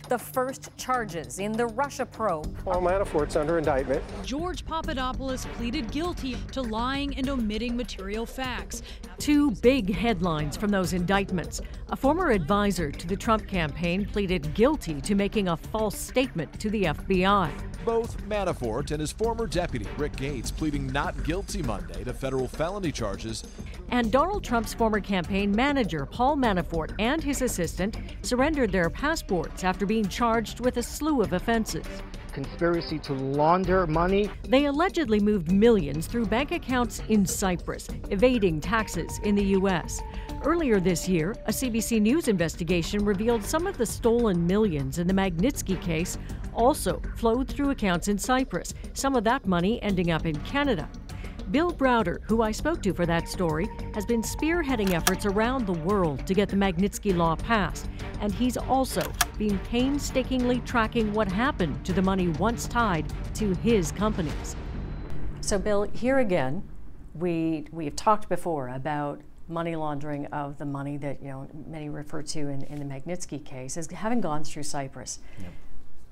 the first charges in the Russia probe. Paul Manafort's under indictment. George Papadopoulos pleaded guilty to lying and omitting material facts. Two big headlines from those indictments. A former advisor to the Trump campaign pleaded guilty to making a false statement to the FBI. Both Manafort and his former deputy, Rick Gates, pleading not guilty Monday to federal felony charges. And Donald Trump's former campaign manager, Paul Manafort, and his assistant surrendered their passports after being charged with a slew of offenses. Conspiracy to launder money. They allegedly moved millions through bank accounts in Cyprus, evading taxes in the U.S. Earlier this year, a CBC News investigation revealed some of the stolen millions in the Magnitsky case also flowed through accounts in Cyprus, some of that money ending up in Canada. Bill Browder, who I spoke to for that story, has been spearheading efforts around the world to get the Magnitsky Law passed, and he's also been painstakingly tracking what happened to the money once tied to his companies. So, Bill, here again, we've talked before about money laundering of the money that many refer to in the Magnitsky case as having gone through Cyprus. Yep.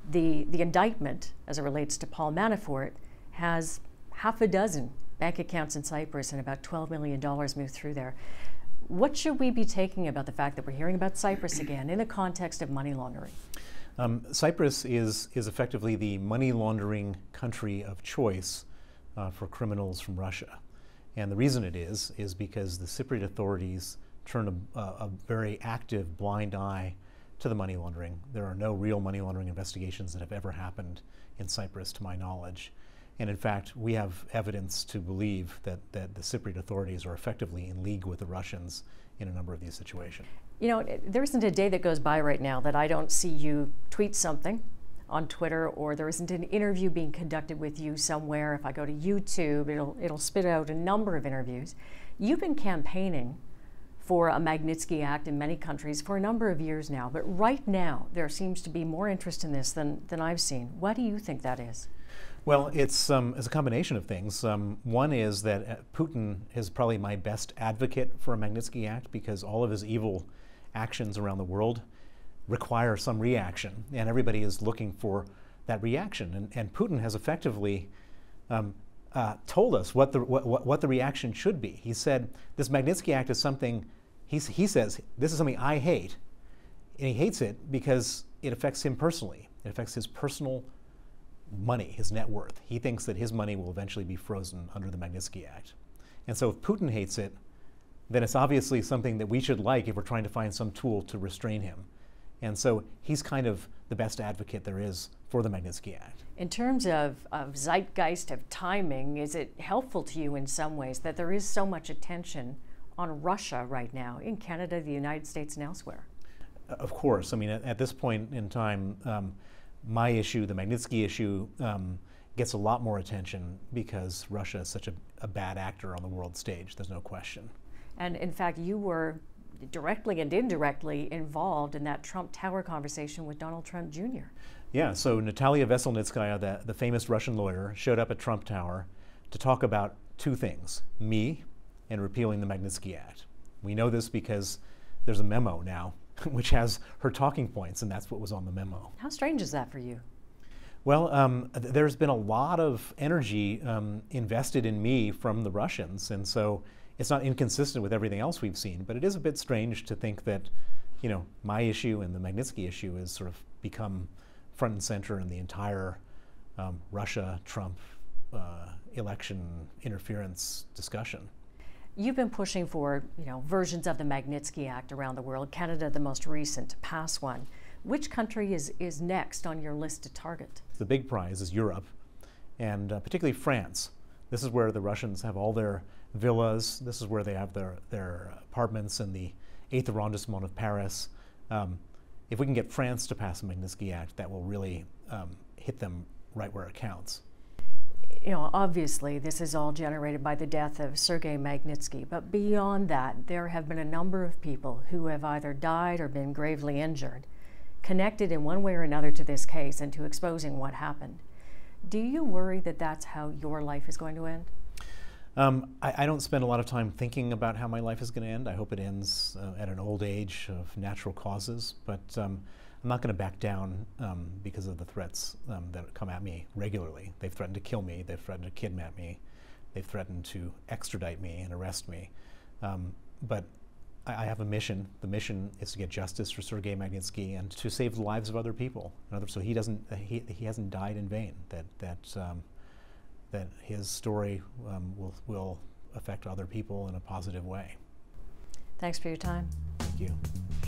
The indictment, as it relates to Paul Manafort, has half a dozen bank accounts in Cyprus and about $12 million moved through there. What should we be taking about the fact that we're hearing about Cyprus again in the context of money laundering? Cyprus is effectively the money laundering country of choice for criminals from Russia. And the reason it is because the Cypriot authorities turn a very active blind eye to the money laundering. There are no real money laundering investigations that have ever happened in Cyprus, to my knowledge. And in fact, we have evidence to believe that the Cypriot authorities are effectively in league with the Russians in a number of these situations. There isn't a day that goes by right now that I don't see you tweet something on Twitter, or there isn't an interview being conducted with you somewhere. If I go to YouTube, it'll spit out a number of interviews. You've been campaigning for a Magnitsky Act in many countries for a number of years now, but right now there seems to be more interest in this than I've seen. Why do you think that is? Well, it's a combination of things. One is that Putin is probably my best advocate for a Magnitsky Act because all of his evil actions around the world require some reaction, and everybody is looking for that reaction. And Putin has effectively told us what the reaction should be. He said this Magnitsky Act is something. He says this is something I hate, and he hates it because it affects him personally. It affects his personal money, his net worth. He thinks that his money will eventually be frozen under the Magnitsky Act. And so if Putin hates it, then it's obviously something that we should like if we're trying to find some tool to restrain him. And so he's kind of the best advocate there is for the Magnitsky Act. In terms of zeitgeist, of timing, is it helpful to you in some ways that there is so much attention on Russia right now in Canada, the United States, and elsewhere? Of course. I mean, at this point in time, my issue, the Magnitsky issue, gets a lot more attention because Russia is such a bad actor on the world stage. There's no question. And in fact, you were directly and indirectly involved in that Trump Tower conversation with Donald Trump Jr. Yeah, so Natalia Veselnitskaya, the famous Russian lawyer, showed up at Trump Tower to talk about two things, me and repealing the Magnitsky Act. We know this because there's a memo now which has her talking points, and that's what was on the memo. How strange is that for you? Well, there's been a lot of energy invested in me from the Russians, and so it's not inconsistent with everything else we've seen, but it is a bit strange to think that, my issue and the Magnitsky issue has sort of become front and center in the entire Russia-Trump election interference discussion. You've been pushing for, versions of the Magnitsky Act around the world. Canada, the most recent, to pass one. Which country is next on your list to target? The big prize is Europe, and particularly France. This is where the Russians have all their villas. This is where they have their apartments in the 8th arrondissement of Paris. If we can get France to pass the Magnitsky Act, that will really hit them right where it counts. Obviously, this is all generated by the death of Sergei Magnitsky, but beyond that, there have been a number of people who have either died or been gravely injured, connected in one way or another to this case and to exposing what happened. Do you worry that that's how your life is going to end? I don't spend a lot of time thinking about how my life is going to end. I hope it ends at an old age of natural causes, but I'm I'm not going to back down because of the threats that come at me regularly. They've threatened to kill me. They've threatened to kidnap me. They've threatened to extradite me and arrest me. But I have a mission. The mission is to get justice for Sergei Magnitsky and to save the lives of other people. So he hasn't died in vain. That his story will affect other people in a positive way. Thanks for your time. Thank you.